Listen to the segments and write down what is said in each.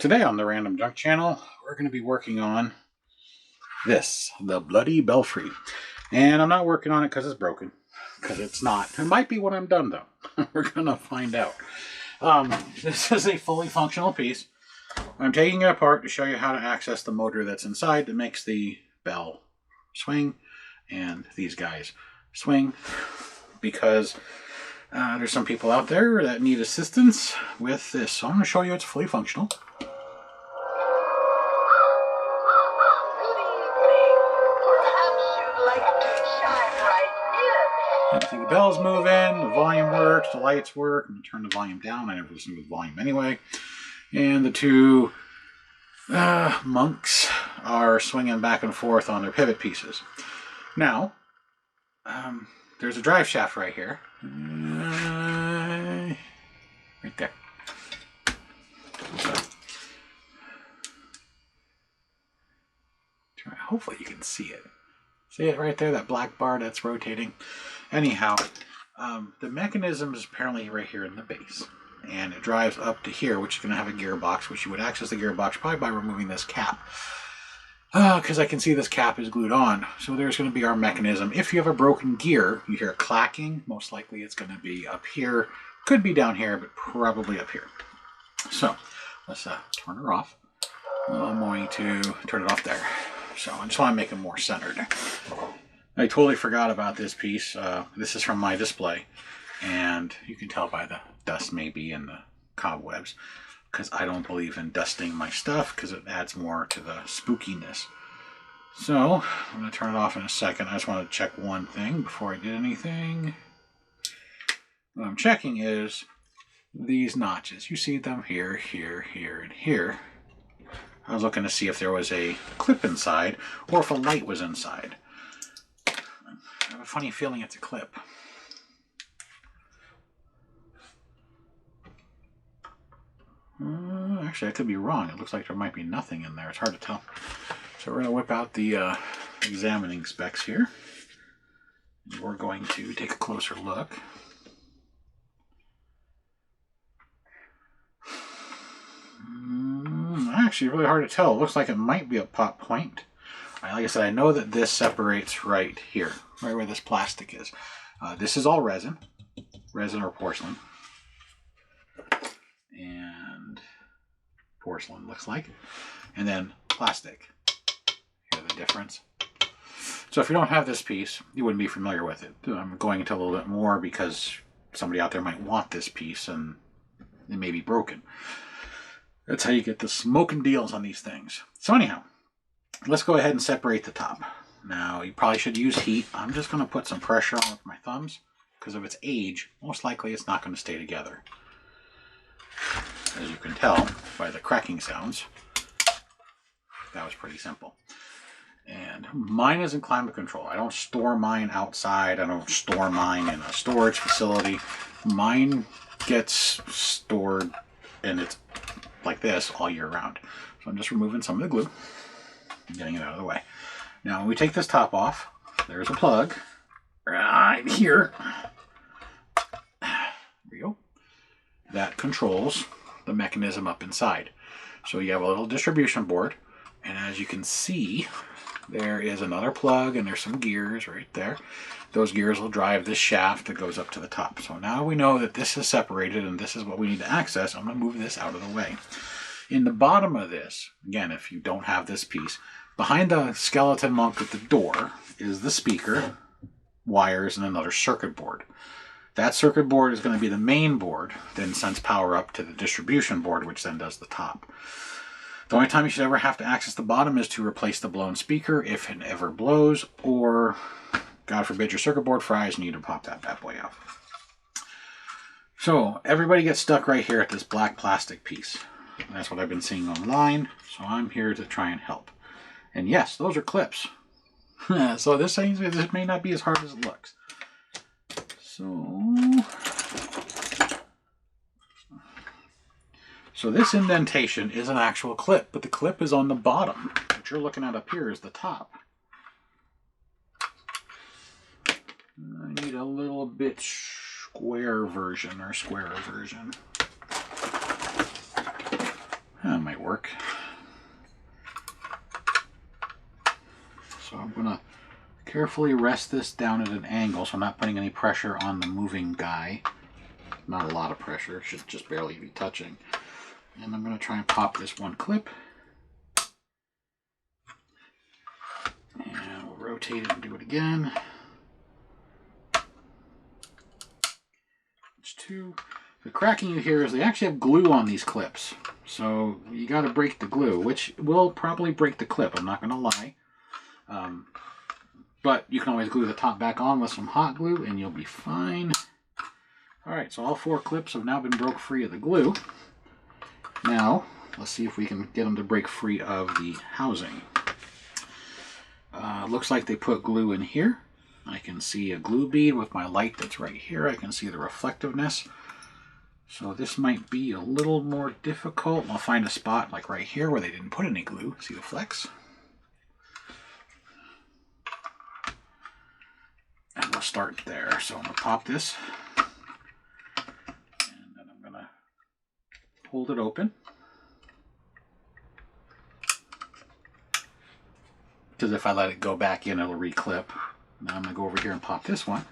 Today on the Random Junk Channel, we're going to be working on this, the bloody Belfry. And I'm not working on it because it's broken, because it's not. It might be when I'm done, though. We're going to find out. This is a fully functional piece. I'm taking it apart to show you how to access the motor that's inside that makes the bell swing and these guys swing, because there's some people out there that need assistance with this. So I'm going to show you it's fully functional. See, the bell's moving, the volume works, the lights work. I'm going to turn the volume down. I never listen with volume anyway. And the two monks are swinging back and forth on their pivot pieces. Now, there's a drive shaft right here. Right there. Hopefully you can see it. See it right there, that black bar that's rotating? Anyhow, the mechanism is apparently right here in the base. And it drives up to here, which is going to have a gearbox, which you would access the gearbox probably by removing this cap. Because I can see this cap is glued on. So there's going to be our mechanism. If you have a broken gear, you hear clacking. Most likely it's going to be up here. Could be down here, but probably up here. So let's turn her off. I'm going to turn it off there. So I just want to make it more centered. I totally forgot about this piece. This is from my display. And you can tell by the dust maybe and the cobwebs, because I don't believe in dusting my stuff because it adds more to the spookiness. So I'm going to turn it off in a second. I just want to check one thing before I did anything. What I'm checking is these notches. You see them here, here, here, and here. I was looking to see if there was a clip inside or if a light was inside. I have a funny feeling it's a clip. Actually, I could be wrong. It looks like there might be nothing in there. It's hard to tell. So we're going to whip out the examining specs here. We're going to take a closer look. Actually, really hard to tell. It looks like it might be a pop point. Like I said, I know that this separates right here, right where this plastic is. This is all resin or porcelain. And porcelain looks like, and then plastic. Hear the difference? So if you don't have this piece, you wouldn't be familiar with it. I'm going into a little bit more because somebody out there might want this piece and it may be broken. That's how you get the smoking deals on these things. So anyhow, let's go ahead and separate the top. Now, you probably should use heat. I'm just going to put some pressure on with my thumbs because of its age, most likely it's not going to stay together. As you can tell by the cracking sounds, that was pretty simple. And mine is in climate control. I don't store mine outside. I don't store mine in a storage facility. Mine gets stored, and it's like this all year round. So I'm just removing some of the glue and getting it out of the way. Now, when we take this top off, there's a plug right here. There we go. That controls the mechanism up inside. So you have a little distribution board, and as you can see, there is another plug and there's some gears right there. Those gears will drive this shaft that goes up to the top. So now we know that this is separated and this is what we need to access. I'm going to move this out of the way. In the bottom of this, again, if you don't have this piece, behind the skeleton monk at the door is the speaker, wires, and another circuit board. That circuit board is going to be the main board, then sends power up to the distribution board, which then does the top. The only time you should ever have to access the bottom is to replace the blown speaker if it ever blows, or, God forbid, your circuit board fries and you need to pop that bad boy out. So, everybody gets stuck right here at this black plastic piece. And that's what I've been seeing online, so I'm here to try and help. And yes, those are clips. So this may not be as hard as it looks. So this indentation is an actual clip, but the clip is on the bottom. What you're looking at up here is the top. I need a little bit squarer version. That might work. Carefully rest this down at an angle so I'm not putting any pressure on the moving guy. Not a lot of pressure, should just barely be touching. And I'm going to try and pop this one clip. And we'll rotate it and do it again. It's two. The cracking you hear is they actually have glue on these clips. So you got to break the glue, which will probably break the clip, I'm not going to lie. But you can always glue the top back on with some hot glue and you'll be fine. Alright, so all 4 clips have now been broke free of the glue. Now, let's see if we can get them to break free of the housing. Looks like they put glue in here. I can see a glue bead with my light that's right here. I can see the reflectiveness. So this might be a little more difficult. I'll find a spot like right here where they didn't put any glue. See the flex? And we'll start there. So I'm going to pop this. And then I'm going to hold it open. Because if I let it go back in, it'll reclip. Now I'm going to go over here and pop this one.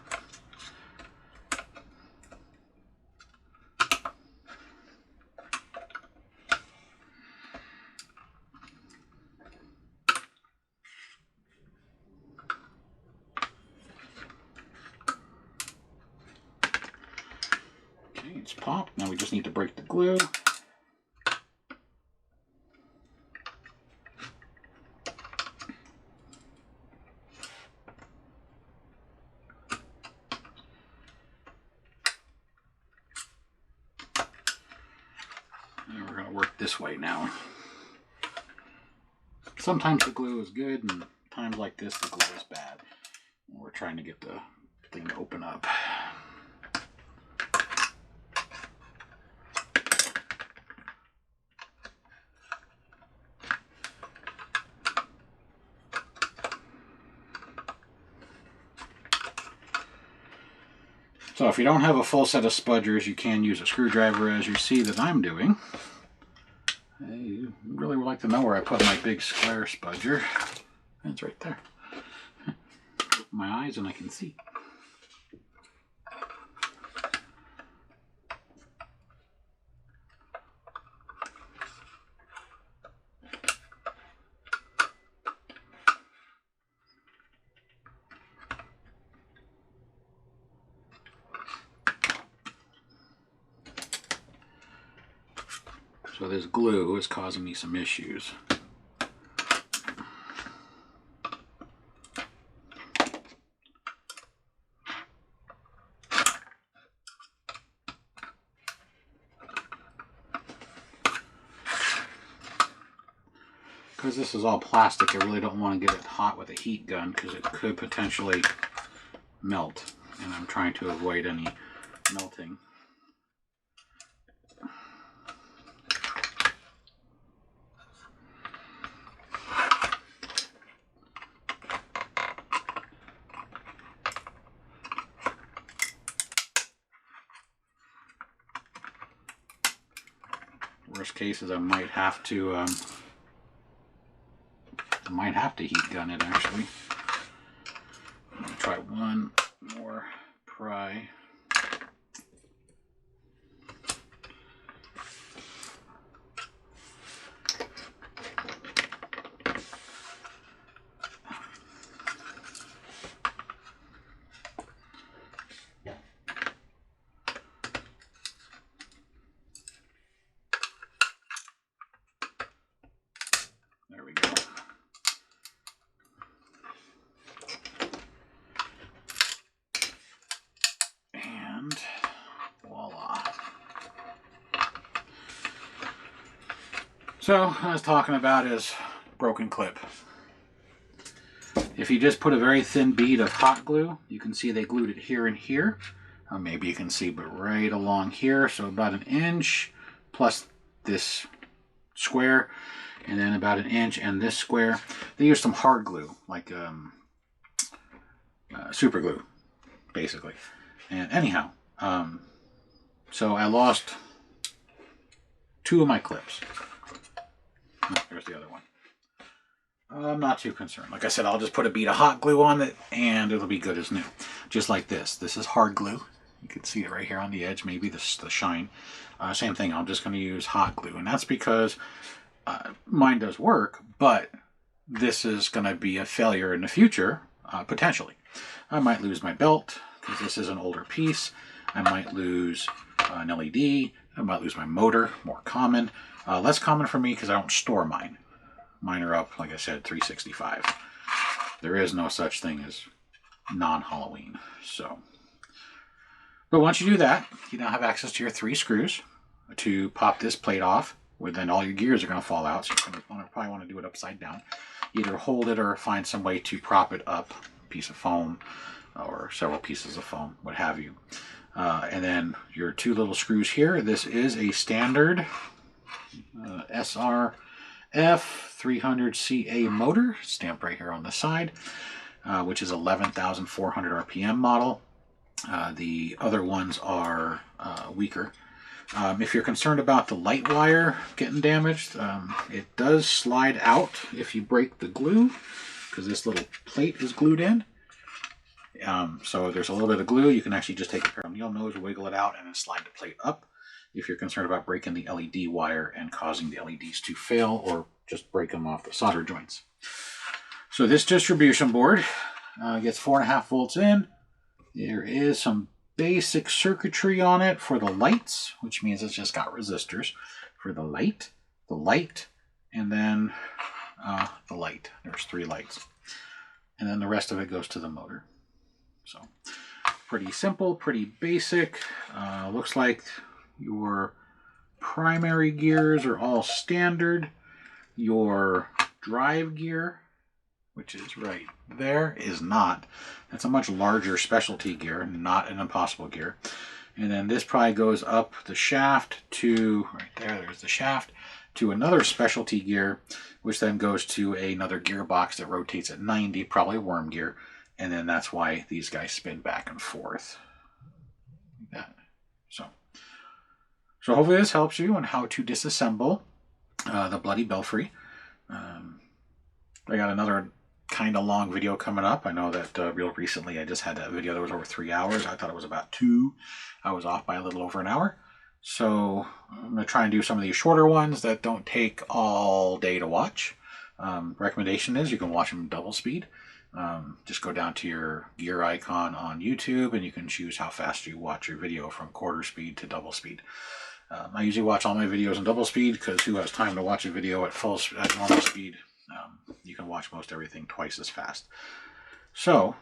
Okay, it's popped. Now we just need to break the glue. And we're going to work this way now. Sometimes the glue is good, and times like this the glue is bad. We're trying to get the thing to open up. So if you don't have a full set of spudgers, you can use a screwdriver as you see that I'm doing. You really would like to know where I put my big square spudger. It's right there. Open my eyes and I can see. So this glue is causing me some issues. Because this is all plastic, I really don't want to get it hot with a heat gun because it could potentially melt, and I'm trying to avoid any melting. Worst case is I might have to heat gun it actually. I'm gonna try one more pry. There we go. And voila. So what I was talking about is broken clip. If you just put a very thin bead of hot glue, you can see they glued it here and here. Maybe you can see, but right along here, so about an inch plus this square, and then about an inch and this square. They use some hard glue, like super glue, basically. And anyhow, so I lost 2 of my clips. Oh, there's the other one. I'm not too concerned. Like I said, I'll just put a bead of hot glue on it and it'll be good as new. Just like this. This is hard glue. You can see it right here on the edge, maybe the shine. Same thing, I'm just going to use hot glue. And that's because mine does work, but this is going to be a failure in the future, potentially. I might lose my belt because this is an older piece. I might lose an LED. I might lose my motor, more common. Less common for me because I don't store mine. Mine are up, like I said, 365. There is no such thing as non-Halloween. So, but once you do that, you now have access to your 3 screws to pop this plate off, where then all your gears are going to fall out. So you're going to probably want to do it upside down. Either hold it or find some way to prop it up, a piece of foam or several pieces of foam, what have you. And then your 2 little screws here. This is a standard SRF 300CA motor, stamped right here on the side, which is 11,400 RPM model. The other ones are weaker. If you're concerned about the light wire getting damaged, it does slide out if you break the glue, because this little plate is glued in. So there's a little bit of glue. You can actually just take a pair of needle nose, wiggle it out, and then slide the plate up if you're concerned about breaking the LED wire and causing the LEDs to fail, or just break them off the solder joints. So this distribution board gets 4.5 volts in. There is some basic circuitry on it for the lights, which means it's just got resistors for the light, and then the light. There's 3 lights. And then the rest of it goes to the motor. So pretty simple, pretty basic. Looks like your primary gears are all standard. Your drive gear, which is right there, is not. It's a much larger specialty gear, not an impossible gear. And then this probably goes up the shaft to, right there, there's the shaft, to another specialty gear, which then goes to another gearbox that rotates at 90, probably worm gear. And then that's why these guys spin back and forth. Like that. So hopefully this helps you on how to disassemble the Bloody Belfry. I got another kind of long video coming up. I know that real recently I just had a video that was over 3 hours. I thought it was about 2. I was off by a little over an hour. So I'm going to try and do some of these shorter ones that don't take all day to watch. Recommendation is you can watch them double speed. Just go down to your gear icon on YouTube and you can choose how fast you watch your video, from quarter speed to double speed. I usually watch all my videos in double speed because who has time to watch a video at normal speed? You can watch most everything twice as fast. So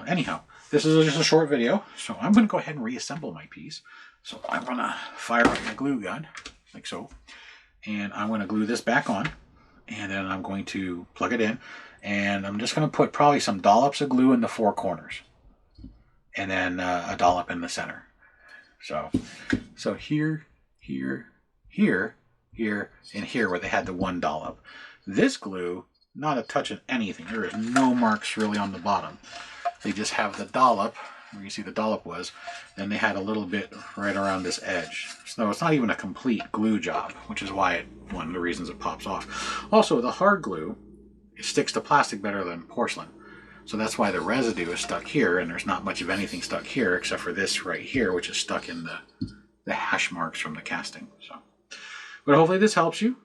anyhow, this is just a short video, so I'm going to go ahead and reassemble my piece. So I'm going to fire up my glue gun, like so, and I'm going to glue this back on, and then I'm going to plug it in, and I'm just going to put probably some dollops of glue in the 4 corners, and then a dollop in the center. So here, and here where they had the 1 dollop. This glue, not a touch of anything. There is no marks really on the bottom. They just have the dollop, where you see the dollop was, then they had a little bit right around this edge. So it's not even a complete glue job, which is why one of the reasons it pops off. Also, the hard glue, it sticks to plastic better than porcelain. So that's why the residue is stuck here, and there's not much of anything stuck here except for this right here, which is stuck in the hash marks from the casting. So, but hopefully this helps you.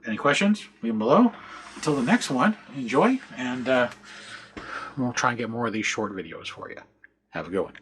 Any questions? Leave them below. Until the next one, enjoy, and we'll try and get more of these short videos for you. Have a good one.